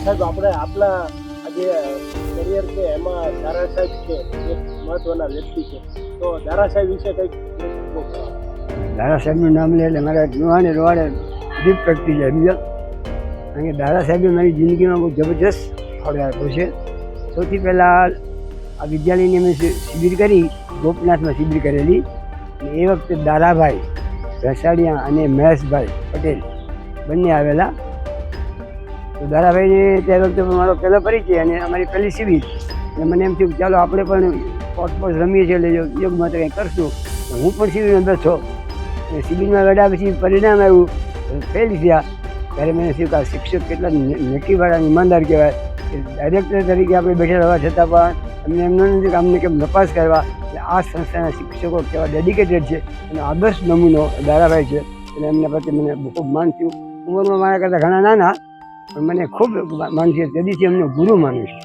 સાહેબ આપણે આપણા આજે કરિયર છે એમાં દારા સાહેબ છે એક મહત્વના વ્યક્તિ છે, તો દારા સાહેબ વિશે કંઈક દાદા સાહેબનું નામ લે એટલે મારા રૂવાને રૂવાડે દીપ પ્રગટી જાય સમજો. કારણ કે દાદા સાહેબે મારી જિંદગીમાં બહુ જબરજસ્ત ફાળો આપ્યો છે. સૌથી પહેલાં આ વિદ્યાલયની અમે શિબિર કરી, ગોપનાથમાં શિબિર કરેલી. અને એ વખતે દારાભાઈ રસાડિયા અને મહેશભાઈ પટેલ બંને આવેલા. તો દારાભાઈને તે વખતે મારો પહેલો પરિચય અને અમારી પહેલી શિબિર. અને મને એમ થયું કે ચાલો આપણે પણ સ્પોર્ટ રમીએ છીએ એટલે યોગમાં તો કંઈ કરશું. હું પણ શિબિરમાં બેઠો. શિબિરમાં બેઠા પછી પરિણામ આવ્યું, ફેલ થયા. ત્યારે મને થયું કે આ શિક્ષક કેટલા નક્કીવાળા ઈમાનદાર કહેવાય કે ડાયરેક્ટર તરીકે આપણે બેઠા રહેવા છતાં પણ એમને એમ નથી કે અમને કેમ નપાસ કરવા. એટલે આ સંસ્થાના શિક્ષકો કેવા ડેડિકેટેડ છે અને આદર્શ નમૂનો દારાભાઈ છે. અને એમના પ્રત્યે મને ખૂબ માન થયું. ઉંમરમાં મારા કરતાં ઘણા નાના, પણ મને ખૂબ માન થયું. તેથી અમને ગુરુ માનું છું.